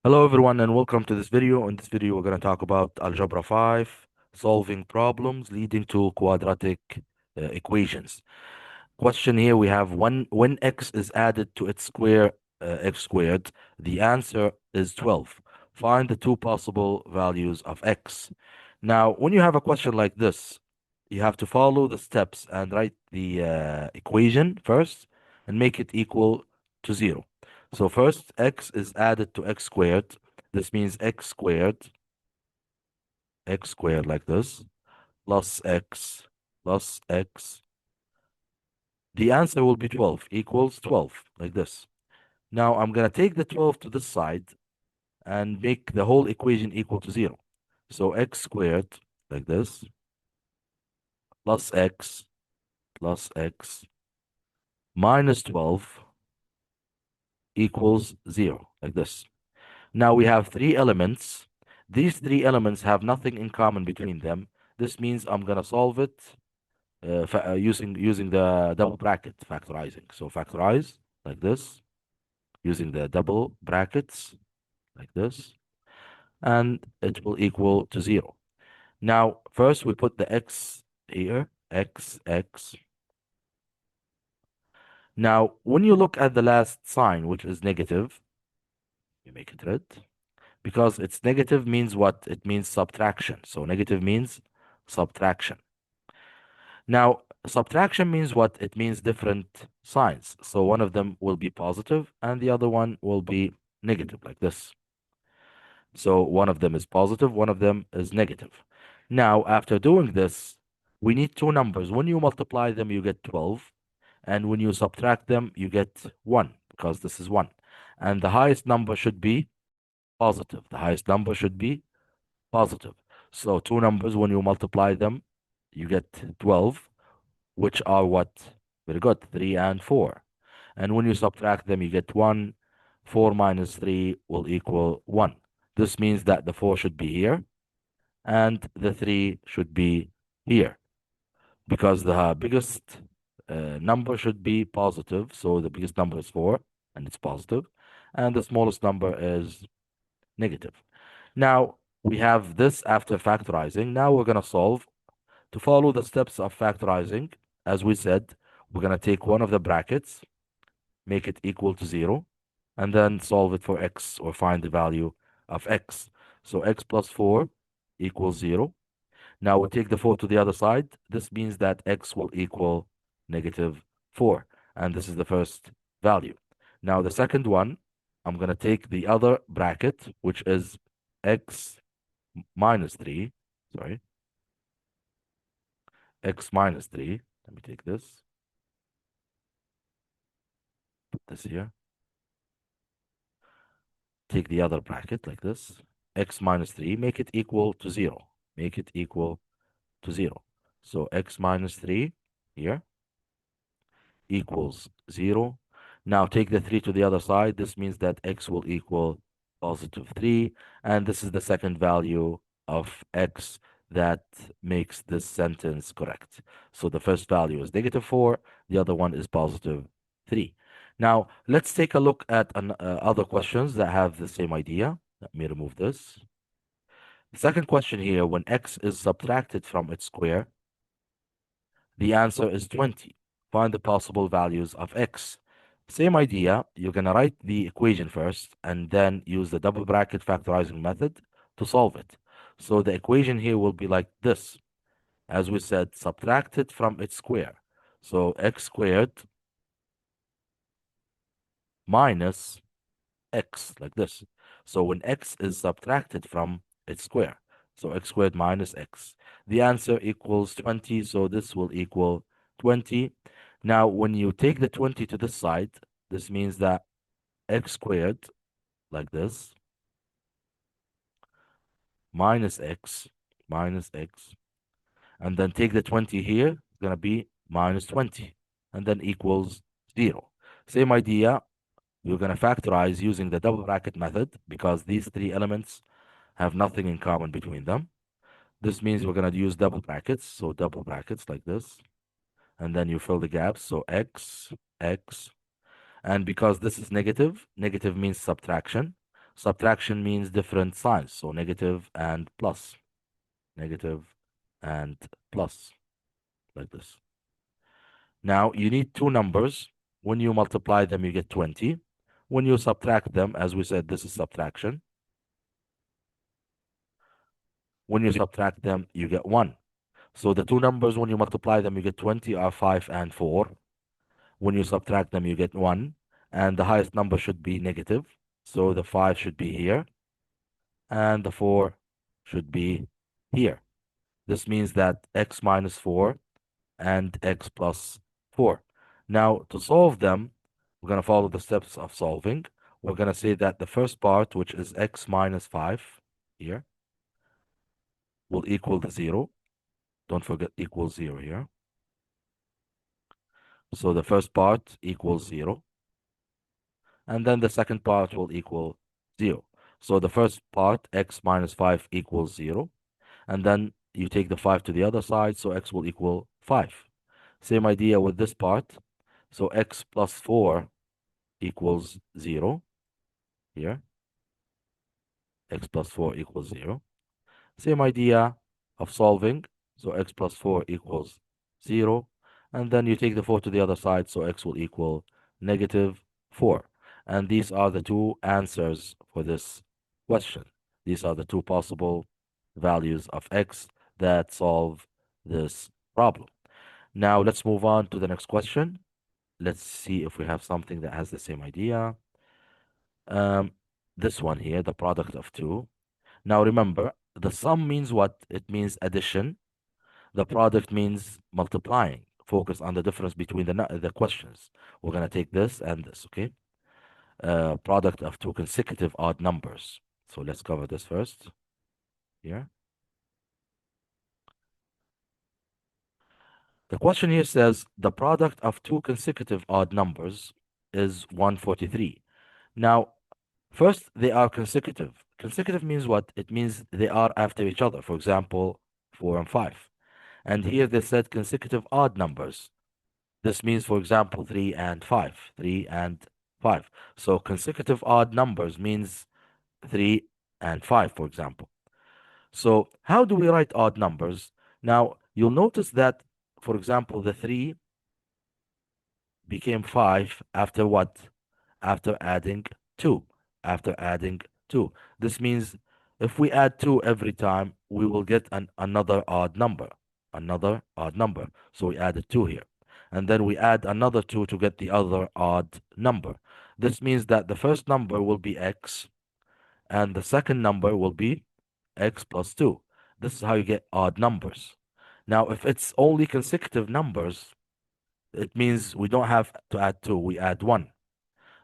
Hello everyone and welcome to this video. In this video, we're going to talk about Algebra 5, solving problems leading to quadratic equations. Question here we have when x is added to its square, x squared, the answer is 12. Find the two possible values of x. Now, when you have a question like this, you have to follow the steps and write the equation first and make it equal to 0. So first, x is added to x squared. This means x squared like this, plus x. The answer will be 12, equals 12, like this. Now I'm going to take the 12 to this side and make the whole equation equal to 0. So x squared, like this, plus x minus 12 equals 0, like this. Now we have three elements. These three elements have nothing in common between them. This means I'm going to solve it using the double bracket factorizing. So factorize like this, using the double brackets like this, and it will equal to 0. Now, first we put the x here, x. Now, when you look at the last sign, which is negative, you make it red. Because it's negative means what? It means subtraction. So negative means subtraction. Now, subtraction means what? It means different signs. So one of them will be positive and the other one will be negative, like this. So one of them is positive, one of them is negative. Now, after doing this, we need two numbers. When you multiply them, you get 12. And when you subtract them, you get 1, because this is 1. And the highest number should be positive. The highest number should be positive. So two numbers, when you multiply them, you get 12, which are what? Very good, 3 and 4. And when you subtract them, you get 1. 4 minus 3 will equal 1. This means that the 4 should be here and the 3 should be here, because the biggest number should be positive. So the biggest number is 4 and it's positive, and the smallest number is negative. Now we have this after factorizing. Now we're going to solve. To follow the steps of factorizing, as we said, we're going to take one of the brackets, make it equal to 0, and then solve it for x, or find the value of x. So x plus 4 equals 0. Now we take the 4 to the other side. This means that x will equal negative 4. And this is the first value. Now the second one, I'm going to take the other bracket, which is x minus 3. Sorry. X minus 3. Let me take this. Put this here. Take the other bracket like this. X minus 3. Make it equal to 0. Make it equal to 0. So x minus 3 here equals 0. Now take the 3 to the other side. This means that x will equal positive 3. And this is the second value of x that makes this sentence correct. So the first value is negative 4. The other one is positive 3. Now, let's take a look at other questions that have the same idea. Let me remove this. The second question here, when x is subtracted from its square, the answer is 20. Find the possible values of x. Same idea, you're going to write the equation first and then use the double bracket factorizing method to solve it. So the equation here will be like this. As we said, subtracted from its square. So x squared minus x, like this. So when x is subtracted from its square, so x squared minus x, the answer equals 20. So this will equal 20. Now, when you take the 20 to this side, this means that x squared, like this, minus x, and then take the 20 here, it's going to be minus 20, and then equals 0. Same idea, you're going to factorize using the double bracket method, because these three elements have nothing in common between them. This means we're going to use double brackets. So double brackets like this. And then you fill the gaps. So x. And because this is negative, negative means subtraction. Subtraction means different signs, so negative and plus, negative and plus, like this. Now, you need two numbers. When you multiply them, you get 20. When you subtract them, as we said, this is subtraction. When you subtract them, you get 1. So the two numbers, when you multiply them, you get 20 are 5 and 4. When you subtract them, you get 1. And the highest number should be negative. So the 5 should be here. And the 4 should be here. This means that x minus 4 and x plus 4. Now, to solve them, we're going to follow the steps of solving. We're going to say that the first part, which is x minus 5 here, will equal to 0. Don't forget equals 0 here. So the first part equals 0. And then the second part will equal 0. So the first part, x minus 5 equals 0. And then you take the 5 to the other side, so x will equal 5. Same idea with this part. So x plus 4 equals 0 here. X plus 4 equals 0. Same idea of solving. So x plus 4 equals 0. And then you take the 4 to the other side, so x will equal negative 4. And these are the two answers for this question. These are the two possible values of x that solve this problem. Now let's move on to the next question. Let's see if we have something that has the same idea. Um, this one here, the product of two. Now remember, the sum means what? It means addition. The product means multiplying. Focus on the difference between the questions. We're gonna take this and this, okay? Product of two consecutive odd numbers. So let's cover this first here. The question here says the product of two consecutive odd numbers is 143. Now, first, they are consecutive. Consecutive means what? It means they are after each other. For example, 4 and 5. And here they said consecutive odd numbers. This means, for example, 3 and 5. 3 and 5. So consecutive odd numbers means 3 and 5, for example. So how do we write odd numbers? Now, you'll notice that, for example, the 3 became 5 after what? After adding 2. After adding 2. This means if we add 2 every time, we will get another odd number. Another odd number. So we added 2 here. And then we add another 2 to get the other odd number. This means that the first number will be x, and the second number will be x plus 2. This is how you get odd numbers. Now, if it's only consecutive numbers, it means we don't have to add 2, we add 1.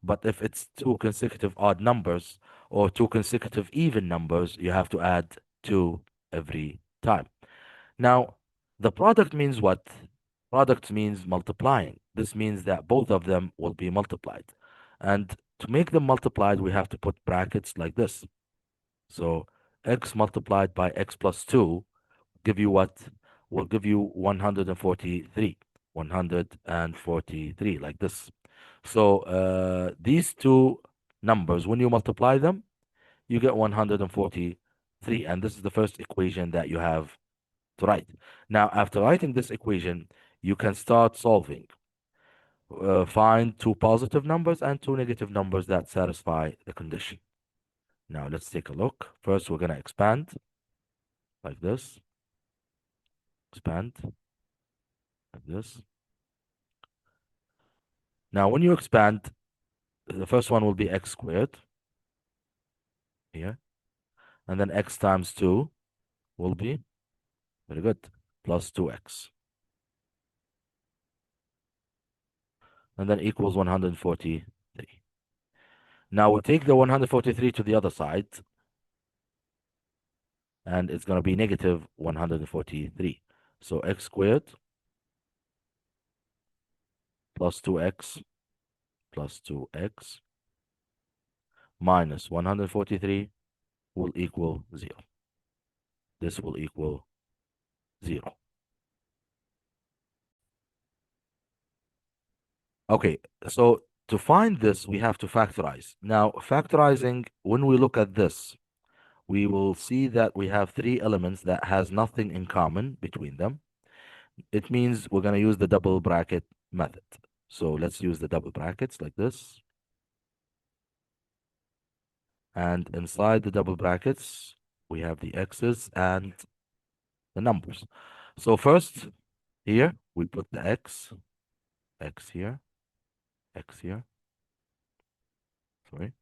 But if it's two consecutive odd numbers or two consecutive even numbers, you have to add 2 every time. Now, the product means what? Product means multiplying. This means that both of them will be multiplied. And to make them multiplied, we have to put brackets like this. So x multiplied by x plus 2 give you what? Will give you 143. 143, like this. So these two numbers, when you multiply them, you get 143. And this is the first equation that you have to write. Now, after writing this equation, you can start solving. Find two positive numbers and two negative numbers that satisfy the condition. Now, let's take a look. First, we're going to expand like this. Expand like this. Now, when you expand, the first one will be x squared here. And then x times 2 will be, very good, plus 2x. And then equals 143. Now we take the 143 to the other side, and it's going to be negative 143. So x squared plus 2x plus 2x minus 143 will equal 0. This will equal 0. Okay, so To find this, we have to factorize. Now, factorizing, when we look at this, we will see that we have three elements that has nothing in common between them. It means we're going to use the double bracket method. So let's use the double brackets like this. And inside the double brackets, we have the x's and the numbers. So first, here, we put the x here, x here, sorry,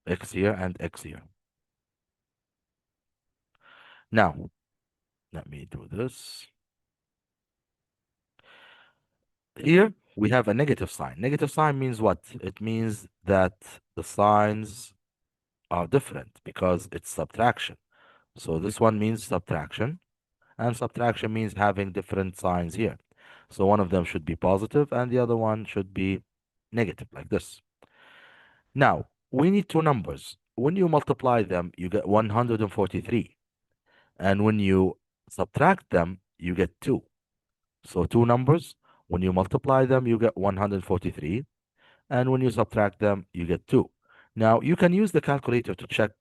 x here, and x here. Now, let me do this. Here, we have a negative sign. Negative sign means what? It means that the signs are different because it's subtraction. So this one means subtraction, and subtraction means having different signs here. So one of them should be positive, and the other one should be negative, like this. Now, we need two numbers. When you multiply them, you get 143. And when you subtract them, you get 2. So two numbers, when you multiply them, you get 143. And when you subtract them, you get 2. Now, you can use the calculator to check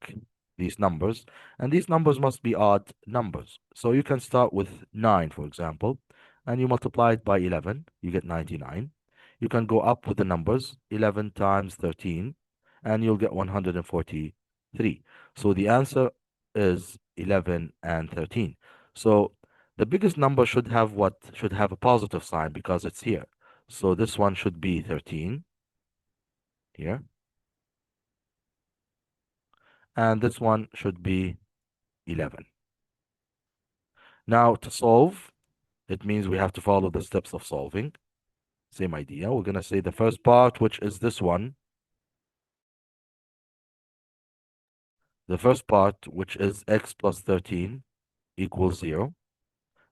these numbers, and these numbers must be odd numbers. So you can start with 9, for example, and you multiply it by 11, you get 99. You can go up with the numbers, 11 times 13, and you'll get 143. So the answer is 11 and 13. So the biggest number should have what? Should have a positive sign because it's here. So this one should be 13 here. And this one should be 11. Now, to solve, it means we have to follow the steps of solving. Same idea. We're going to say the first part, which is this one. The first part, which is x plus 13 equals 0.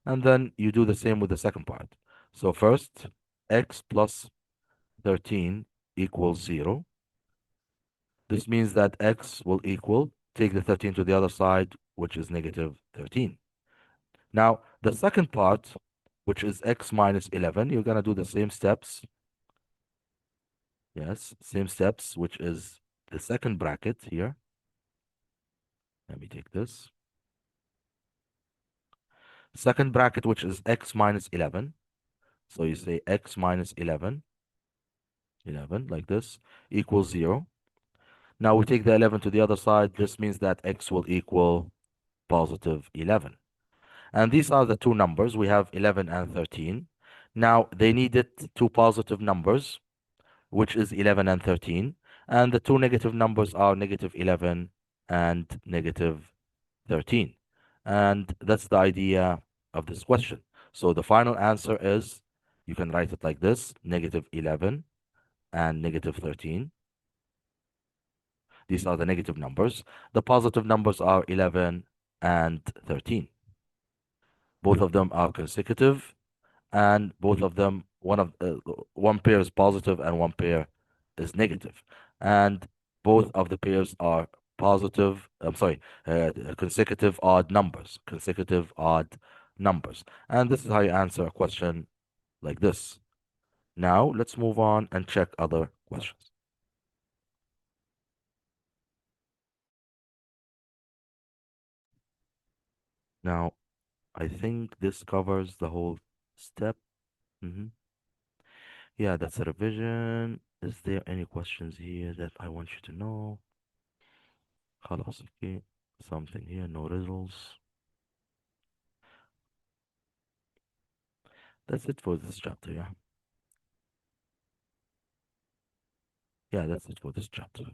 And then you do the same with the second part. So first, x plus 13 equals 0. This means that x will equal, take the 13 to the other side, which is negative 13. Now, the second part, which is x minus 11, you're going to do the same steps. Yes, same steps, which is the second bracket here. Let me take this. Second bracket, which is x minus 11. So you say x minus 11, 11, like this, equals 0. Now we take the 11 to the other side. This means that x will equal positive 11. And these are the two numbers. We have 11 and 13. Now they needed two positive numbers, which is 11 and 13. And the two negative numbers are negative 11 and negative 13. And that's the idea of this question. So the final answer is, you can write it like this, negative 11 and negative 13. These are the negative numbers. The positive numbers are 11 and 13. Both of them are consecutive, and both of them, one pair is positive and one pair is negative. And both of the pairs are positive, I'm sorry, consecutive odd numbers, consecutive odd numbers. And this is how you answer a question like this. Now, let's move on and check other questions. Now, I think this covers the whole step. hmm Yeah, that's a revision. Is there any questions here that I want you to know? خلاص, okay. Something here, no riddles. That's it for this chapter, yeah. Yeah, that's it for this chapter.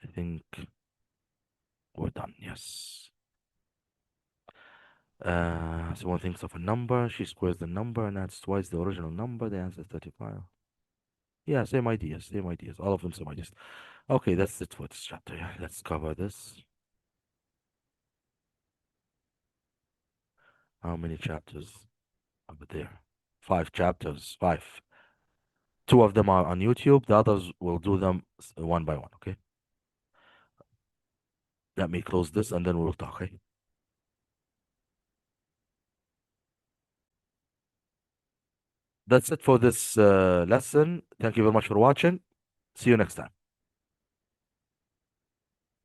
I think we're done, yes. So one thinks of a number, she squares the number and adds twice the original number, the answer is 35. Yeah, same ideas, all of them same ideas. Okay, that's it for this chapter, yeah. Let's cover this. How many chapters are there? 5 chapters, 5. Two of them are on YouTube, the others will do them one by one, okay? Let me close this and then we'll talk, okay? That's it for this lesson. Thank you very much for watching. See you next time.